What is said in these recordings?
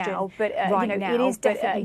now, but it is definitely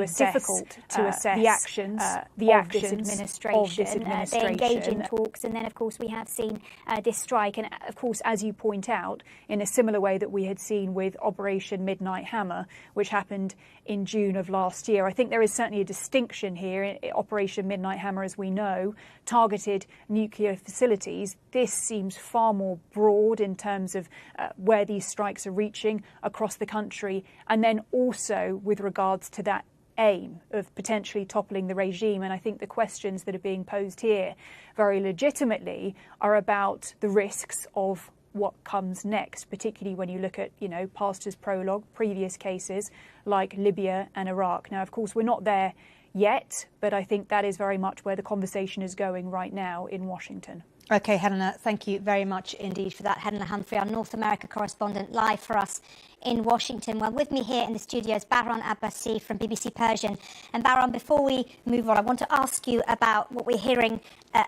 difficult to assess the actions of this administration. They engage in talks, and then of course we have seen this strike, and of course, as you point out, in a similar way that we had seen with Operation Midnight Hammer, which happened in June of last year. I think there is certainly a distinction here. Operation Midnight Hammer, as we know, targeted nuclear facilities. This seems far more broad in terms of where these strikes are reaching across the country, and then also with regards to that aim of potentially toppling the regime. And I think the questions that are being posed here very legitimately are about the risks of what comes next, particularly when you look at, Pastor's prologue, previous cases like Libya and Iraq. Now, of course, we're not there yet, but I think that is very much where the conversation is going right now in Washington. OK, Helena, thank you very much indeed for that. Helena Humphrey, our North America correspondent, live for us in Washington. Well, with me here in the studio is Bahram Abbasi from BBC Persian. And Bahram, before we move on, I want to ask you about what we're hearing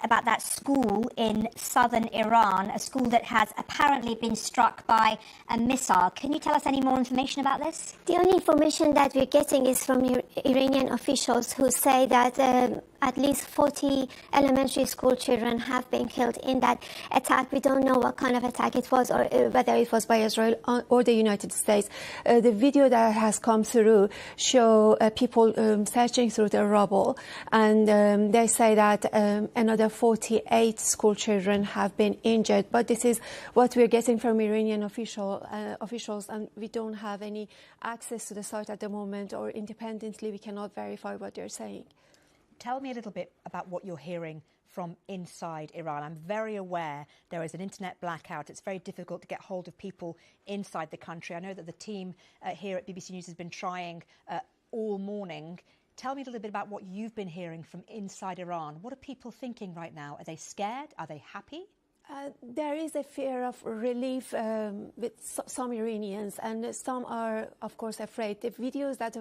about that school in southern Iran, a school that has apparently been struck by a missile. Can you tell us any more information about this? The only information that we're getting is from Iranian officials who say that at least 40 elementary school children have been killed in that attack. We don't know what kind of attack it was, or whether it was by Israel or the United States. The video that has come through show people searching through the rubble, and they say that another 48 school children have been injured. But this is what we're getting from Iranian officials, and we don't have any access to the site at the moment, or independently we cannot verify what they're saying. Tell me a little bit about what you're hearing from inside Iran. I'm very aware there is an internet blackout. It's very difficult to get hold of people inside the country. I know that the team here at BBC News has been trying all morning. Tell me a little bit about what you've been hearing from inside Iran. What are people thinking right now? Are they scared? Are they happy? There is a fear of relief with some Iranians, and some are, of course, afraid. The videos that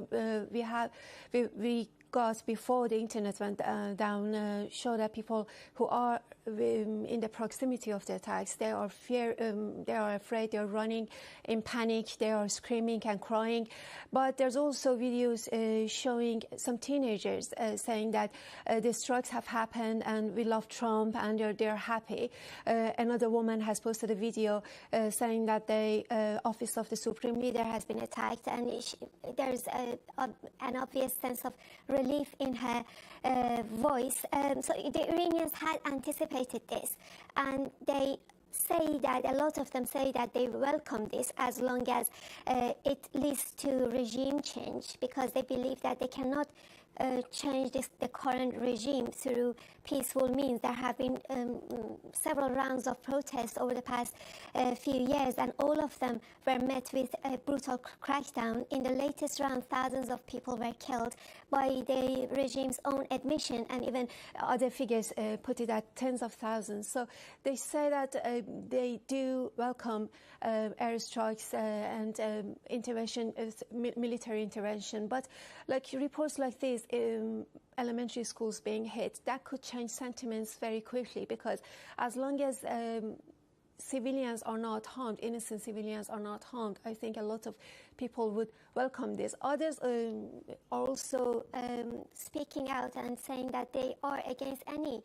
we got before the internet went down show that people who are in the proximity of the attacks, they are afraid, they are running in panic, they are screaming and crying. But there's also videos showing some teenagers saying that the strikes have happened and we love Trump, and they're happy. Another woman has posted a video saying that the office of the Supreme Leader has been attacked, and there's an obvious sense of relief in her voice. So the Iranians had anticipated this, and they say that, a lot of them say that they welcome this as long as it leads to regime change, because they believe that they cannot change the current regime through peaceful means. There have been several rounds of protests over the past few years, and all of them were met with a brutal crackdown. In the latest round, thousands of people were killed by the regime's own admission, and even other figures put it at tens of thousands. So they say that they do welcome airstrikes and intervention, military intervention, but reports like this, elementary schools being hit, that could change sentiments very quickly, because as long as civilians are not harmed, innocent civilians are not harmed, I think a lot of people would welcome this. Others are also speaking out and saying that they are against any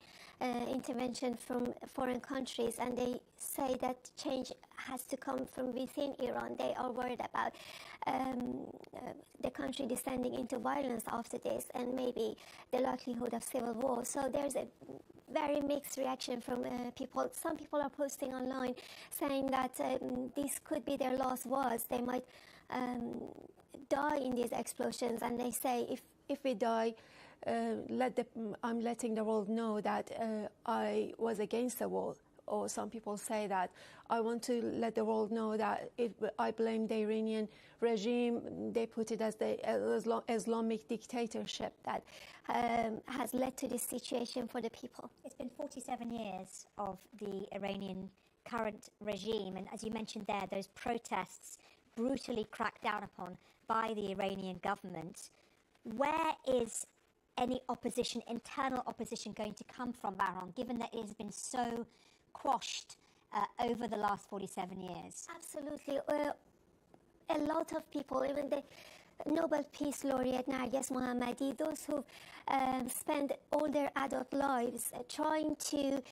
intervention from foreign countries, and they say that change has to come from within Iran. They are worried about the country descending into violence after this, and maybe the likelihood of civil war. So there's a very mixed reaction from people. Some people are posting online saying that this could be their last words. They might die in these explosions, and they say, if we die, I'm letting the world know that I was against the war. Or some people say that I want to let the world know that I blame the Iranian regime. They put it as the Islamic dictatorship that has led to this situation for the people. It's been 47 years of the Iranian current regime, and as you mentioned there, those protests brutally cracked down upon by the Iranian government. Where is any opposition, internal opposition, going to come from, Bahram, given that it has been so quashed over the last 47 years? Absolutely. a lot of people, even the Nobel Peace Laureate Narges Mohammadi, those who spend all their adult lives trying to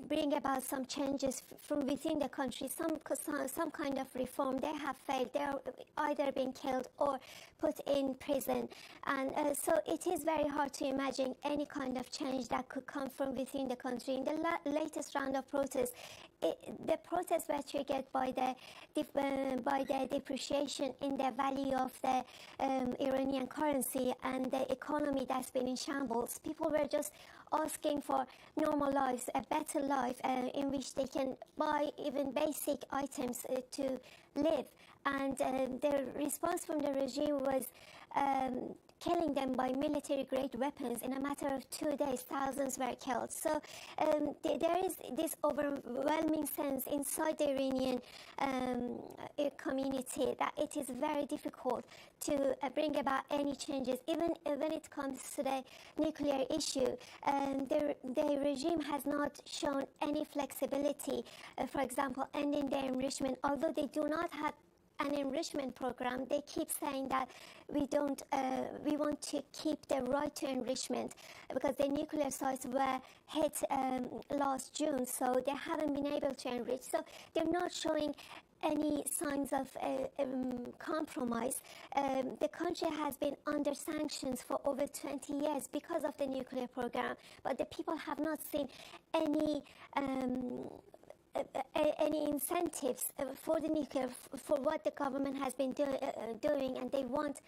bring about some changes from within the country, some kind of reform, they have failed. They are either being killed or put in prison. And so it is very hard to imagine any kind of change that could come from within the country. In the latest round of protests, the protests were triggered by the depreciation in the value of the Iranian currency and the economy that's been in shambles. People were just asking for normal lives, a better life in which they can buy even basic items to live. And the response from the regime was killing them by military-grade weapons. In a matter of 2 days, thousands were killed. So there is this overwhelming sense inside the Iranian community that it is very difficult to bring about any changes, even when it comes to the nuclear issue. The regime has not shown any flexibility, for example, ending their enrichment, although they do not have an enrichment program. They keep saying that we want to keep the right to enrichment because the nuclear sites were hit last June, so they haven't been able to enrich. So they're not showing any signs of compromise. The country has been under sanctions for over 20 years because of the nuclear program, but the people have not seen any incentives for the nuclear, for what the government has been doing, and they want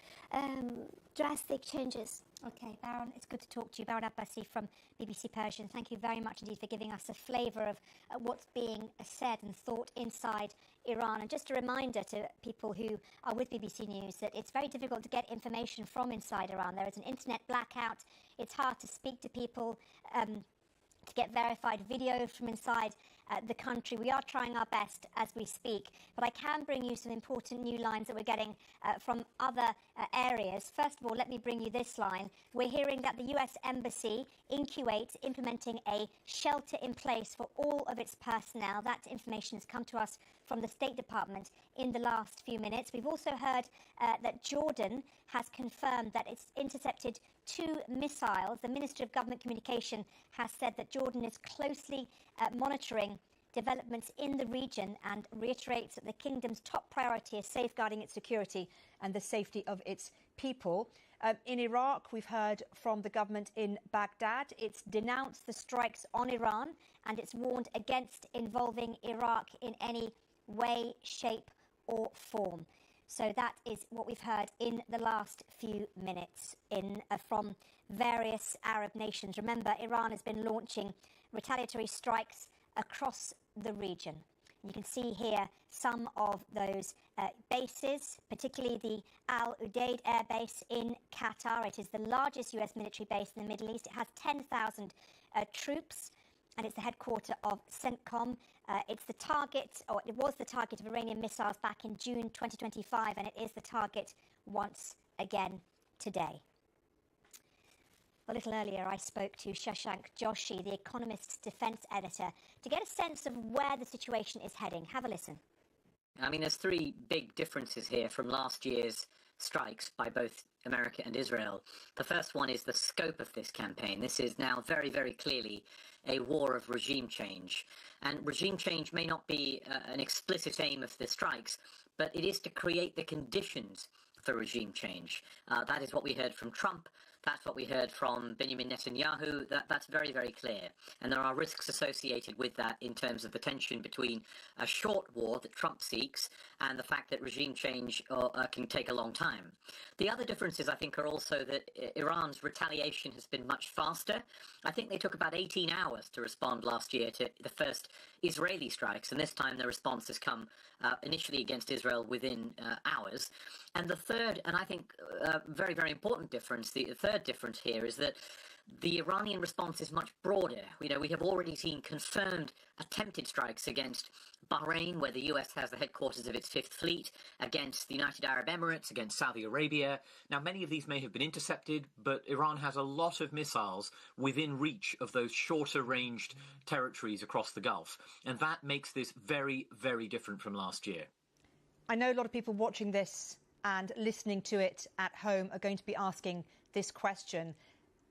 drastic changes. Okay, Baron, it's good to talk to you. Baron Abbasi from BBC Persian. Thank you very much indeed for giving us a flavour of what's being said and thought inside Iran. And just a reminder to people who are with BBC News that it's very difficult to get information from inside Iran. There is an internet blackout. It's hard to speak to people, to get verified video from inside the country. We are trying our best as we speak, but I can bring you some important new lines that we're getting from other areas. First of all, let me bring you this line. We're hearing that the US Embassy in Kuwait implementing a shelter in place for all of its personnel. That information has come to us from the State Department in the last few minutes. We've also heard that Jordan has confirmed that it's intercepted 2 missiles. The Minister of Government Communication has said that Jordan is closely monitoring developments in the region and reiterates that the kingdom's top priority is safeguarding its security and the safety of its people. In Iraq, we've heard from the government in Baghdad. It's denounced the strikes on Iran and it's warned against involving Iraq in any way, shape or form. So that is what we've heard in the last few minutes from various Arab nations. Remember, Iran has been launching retaliatory strikes across the region. You can see here some of those bases, particularly the Al Udeid Air Base in Qatar. It is the largest US military base in the Middle East. It has 10,000 troops. And it's the headquarters of CENTCOM. It's the target, or it was the target of Iranian missiles back in June 2025, and it is the target once again today. A little earlier, I spoke to Shashank Joshi, the Economist's defence editor, to get a sense of where the situation is heading. Have a listen. I mean, there's 3 big differences here from last year's strikes by both America and Israel. The first one is the scope of this campaign. This is now very, very clearly a war of regime change. And regime change may not be an explicit aim of the strikes, but it is to create the conditions for regime change. That is what we heard from Trump. That's what we heard from Benjamin Netanyahu. That's very, very clear. And there are risks associated with that in terms of the tension between a short war that Trump seeks and the fact that regime change can take a long time. The other differences, I think, are also that Iran's retaliation has been much faster. I think they took about 18 hours to respond last year to the first Israeli strikes, and this time the response has come initially against Israel within hours. And the third, and I think very, very important difference, the third difference here is that the Iranian response is much broader. We have already seen confirmed attempted strikes against Bahrain, where the US has the headquarters of its 5th Fleet, against the United Arab Emirates, against Saudi Arabia. Now, many of these may have been intercepted, but Iran has a lot of missiles within reach of those shorter-ranged territories across the Gulf. And that makes this very, very different from last year. I know a lot of people watching this and listening to it at home are going to be asking this question.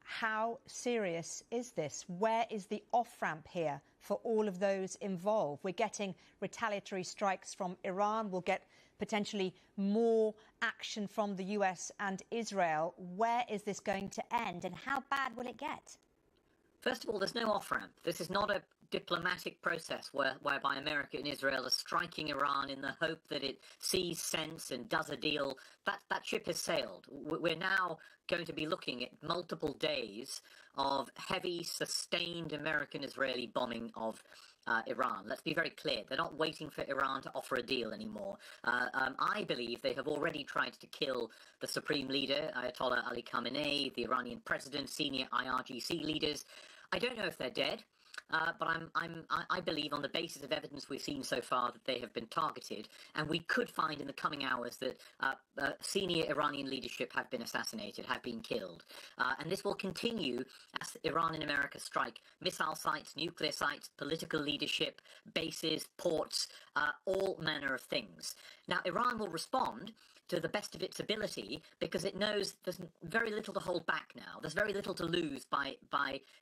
How serious is this? Where is the off-ramp here for all of those involved? We're getting retaliatory strikes from Iran. We'll get potentially more action from the US and Israel. Where is this going to end, and how bad will it get? First of all, there's no off-ramp. This is not a diplomatic process whereby America and Israel are striking Iran in the hope that it sees sense and does a deal. That ship has sailed. We're now going to be looking at multiple days of heavy, sustained American-Israeli bombing of Iran. Let's be very clear. They're not waiting for Iran to offer a deal anymore. I believe they have already tried to kill the supreme leader, Ayatollah Ali Khamenei, the Iranian president, senior IRGC leaders. I don't know if they're dead. But I believe, on the basis of evidence we've seen so far, that they have been targeted, and we could find in the coming hours that senior Iranian leadership have been assassinated, have been killed. And this will continue as Iran and America strike missile sites, nuclear sites, political leadership, bases, ports, all manner of things. Now, Iran will respond to the best of its ability because it knows there's very little to hold back now. There's very little to lose by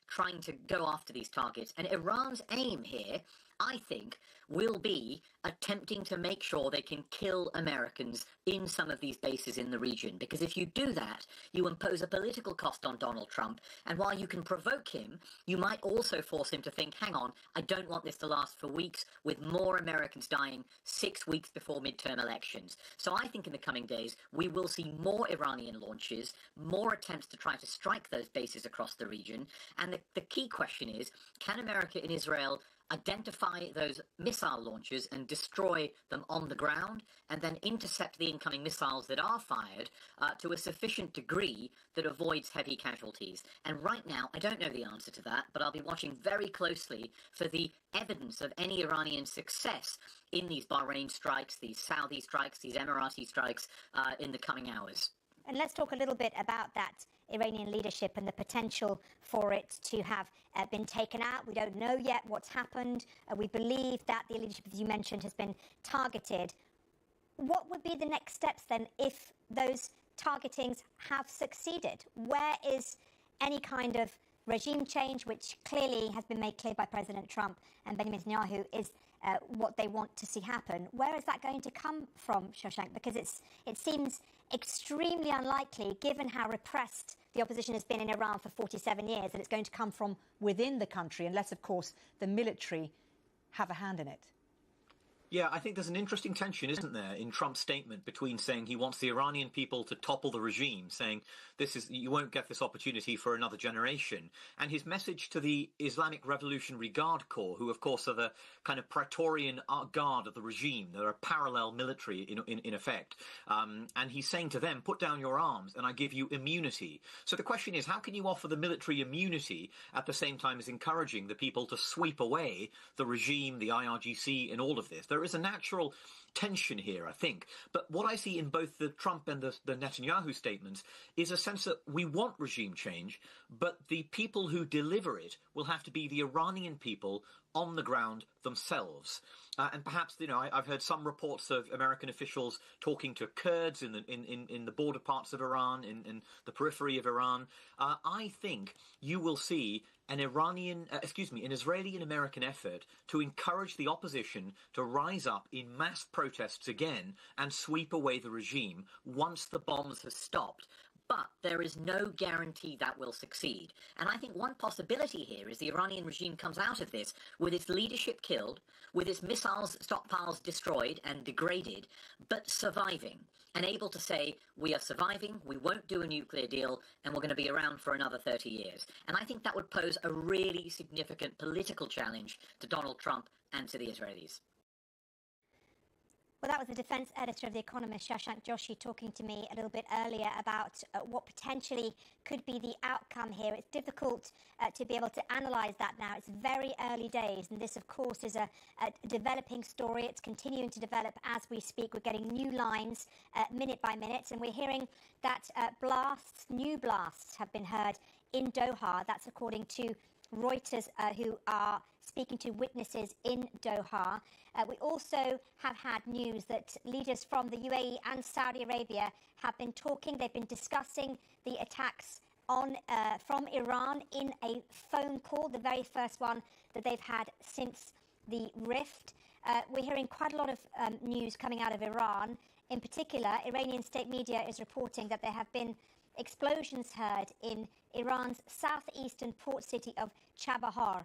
trying to go after these targets. And Iran's aim here, I think, will be attempting to make sure they can kill Americans in some of these bases in the region. Because if you do that, you impose a political cost on Donald Trump. And while you can provoke him, you might also force him to think, hang on, I don't want this to last for weeks with more Americans dying 6 weeks before midterm elections. So I think in the coming days, we will see more Iranian launches, more attempts to try to strike those bases across the region. And the key question is, can America and Israel identify those missile launches and destroy them on the ground, and then intercept the incoming missiles that are fired to a sufficient degree that avoids heavy casualties? And right now, I don't know the answer to that, but I'll be watching very closely for the evidence of any Iranian success in these Bahrain strikes, these Saudi strikes, these Emirati strikes in the coming hours. And let's talk a little bit about that Iranian leadership and the potential for it to have been taken out. We don't know yet what's happened. We believe that the leadership, as you mentioned, has been targeted. What would be the next steps then if those targetings have succeeded? Where is any kind of regime change, which clearly has been made clear by President Trump and Benjamin Netanyahu, is what they want to see happen? Where is that going to come from, Shashank? Because it seems extremely unlikely, given how repressed the opposition has been in Iran for 47 years, that it's going to come from within the country, unless, of course, the military have a hand in it. Yeah, I think there's an interesting tension, isn't there, in Trump's statement between saying he wants the Iranian people to topple the regime, saying you won't get this opportunity for another generation, and his message to the Islamic Revolutionary Guard Corps, who of course are the kind of Praetorian guard of the regime. They're a parallel military in effect, and he's saying to them, put down your arms and I give you immunity. So the question is, how can you offer the military immunity at the same time as encouraging the people to sweep away the regime, the IRGC, and all of this? There is a natural tension here, I think. But what I see in both the Trump and the Netanyahu statements is a sense that we want regime change, but the people who deliver it will have to be the Iranian people on the ground themselves. And perhaps, I've heard some reports of American officials talking to Kurds in the border parts of Iran, in the periphery of Iran. I think you will see an Israeli and American effort to encourage the opposition to rise up in mass protests again and sweep away the regime once the bombs have stopped. But there is no guarantee that will succeed. And I think one possibility here is the Iranian regime comes out of this with its leadership killed, with its missiles stockpiles destroyed and degraded, but surviving and able to say, we are surviving, we won't do a nuclear deal, and we're going to be around for another 30 years. And I think that would pose a really significant political challenge to Donald Trump and to the Israelis. Well, that was the defence editor of The Economist, Shashank Joshi, talking to me a little bit earlier about what potentially could be the outcome here. It's difficult to be able to analyse that now. It's very early days, and this, of course, is a developing story. It's continuing to develop as we speak. We're getting new lines minute by minute, and we're hearing that new blasts have been heard in Doha. That's according to Reuters, who are speaking to witnesses in Doha. We also have had news that leaders from the UAE and Saudi Arabia have been talking. They've been discussing the attacks on from Iran in a phone call, the very first one that they've had since the rift. We're hearing quite a lot of news coming out of Iran. In particular, Iranian state media is reporting that there have been explosions heard in Iran's southeastern port city of Chabahar.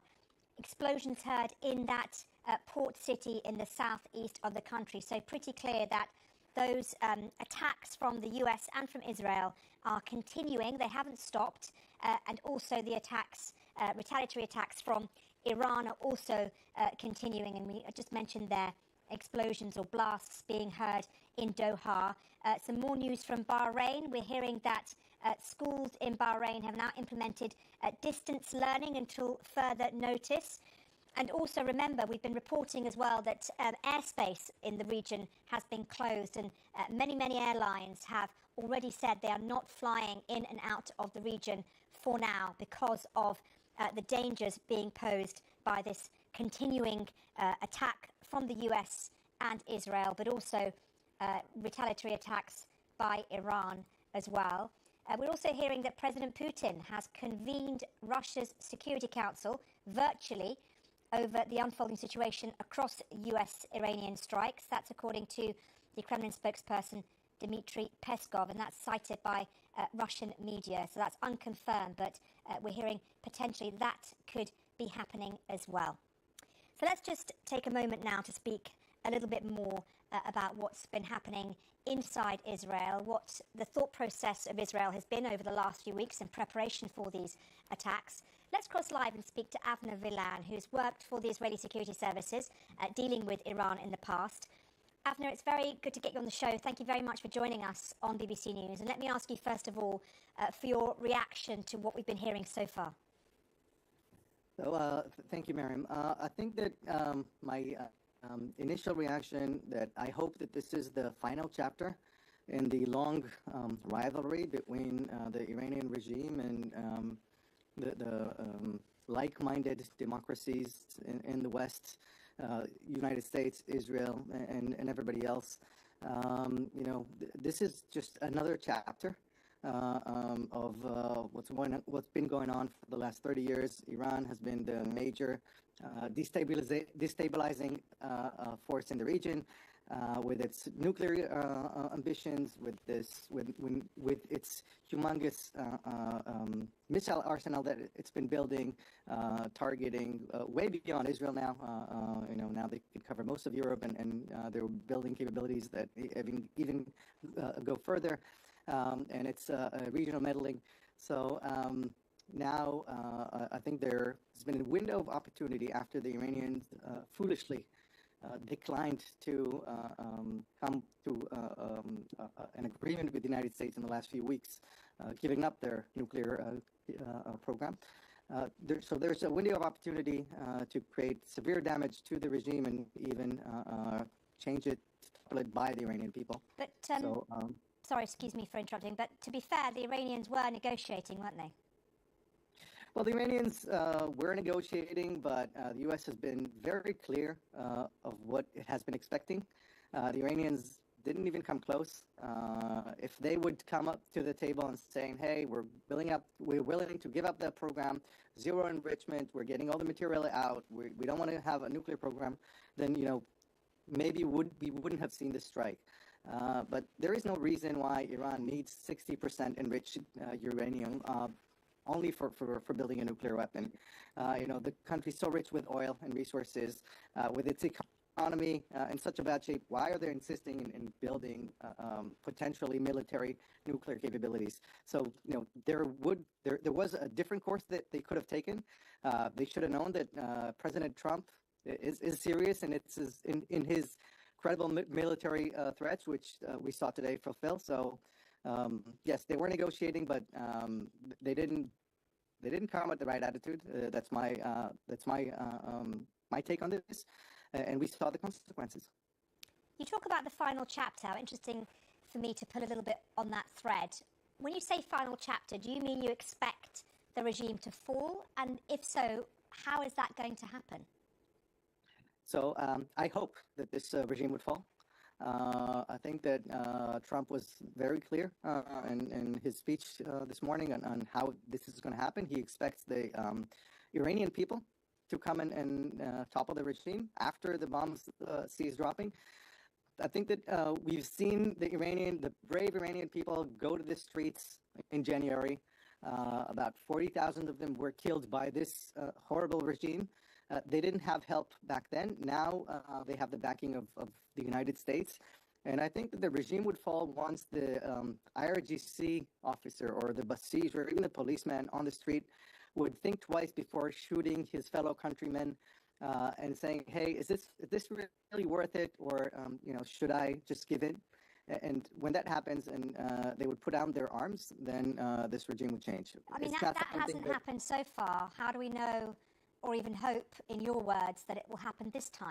Explosions heard in that port city in the southeast of the country. So pretty clear that those attacks from the US and from Israel are continuing. They haven't stopped. And also the attacks, retaliatory attacks from Iran are also continuing. And we just mentioned there explosions or blasts being heard in Doha. Some more news from Bahrain. We're hearing that schools in Bahrain have now implemented distance learning until further notice. And also remember, we've been reporting as well that airspace in the region has been closed, and many airlines have already said they are not flying in and out of the region for now because of the dangers being posed by this continuing attack from the US and Israel, but also retaliatory attacks by Iran as well. We're also hearing that President Putin has convened Russia's Security Council virtually over the unfolding situation across US-Iranian strikes. That's according to the Kremlin spokesperson Dmitry Peskov, and that's cited by Russian media. So that's unconfirmed, but we're hearing potentially that could be happening as well. So let's just take a moment now to speak a little bit more about what's been happening inside Israel, what the thought process of Israel has been over the last few weeks in preparation for these attacks. Let's cross live and speak to Avner Vilan, who's worked for the Israeli security services dealing with Iran in the past. Avner, it's very good to get you on the show. Thank you very much for joining us on BBC News. And let me ask you, first of all, for your reaction to what we've been hearing so far. So, thank you, Miriam. I think that my initial reaction that I hope that this is the final chapter in the long rivalry between the Iranian regime and the like-minded democracies in the West, United States, Israel, and everybody else. This is just another chapter of what's been going on for the last 30 years. Iran has been the major destabilizing force in the region, with its nuclear ambitions, with its humongous missile arsenal that it's been building, targeting way beyond Israel now. Now they can cover most of Europe, and they're building capabilities that even go further. And it's regional meddling. So now I think there has been a window of opportunity after the Iranians foolishly declined to come to an agreement with the United States in the last few weeks, giving up their nuclear program. So there's a window of opportunity to create severe damage to the regime and even change it by the Iranian people. But sorry, excuse me for interrupting, but to be fair, the Iranians were negotiating, weren't they? Well, the Iranians were negotiating, but the U.S. has been very clear of what it has been expecting. The Iranians didn't even come close. If they would come up to the table and saying, "Hey, we're willing to give up the program, zero enrichment, we're getting all the material out, we don't want to have a nuclear program," then maybe we wouldn't have seen this strike. But there is no reason why Iran needs 60% enriched uranium only for building a nuclear weapon. The country's so rich with oil and resources, with its economy in such a bad shape. Why are they insisting in building potentially military nuclear capabilities? So there was a different course that they could have taken. They should have known that President Trump is serious, and it's in his credible military threats, which we saw today fulfill. So yes, they were negotiating, but they didn't come with the right attitude. That's my take on this, and we saw the consequences. You talk about the final chapter. Interesting for me to pull a little bit on that thread. When you say final chapter, do you mean you expect the regime to fall? And if so, how is that going to happen? So I hope that this regime would fall. I think that Trump was very clear in his speech this morning on how this is going to happen. He expects the Iranian people to come and topple the regime after the bombs cease dropping. I think that we've seen the brave Iranian people go to the streets in January. About 40,000 of them were killed by this horrible regime. They didn't have help back then. Now they have the backing of the United States. And I think that the regime would fall once the IRGC officer or the basij or even the policeman on the street would think twice before shooting his fellow countrymen and saying, hey, is this really worth it? Or, should I just give in? And when that happens and they would put down their arms, then this regime would change. I mean, that hasn't happened so far. How do we know or even hope, in your words, that it will happen this time?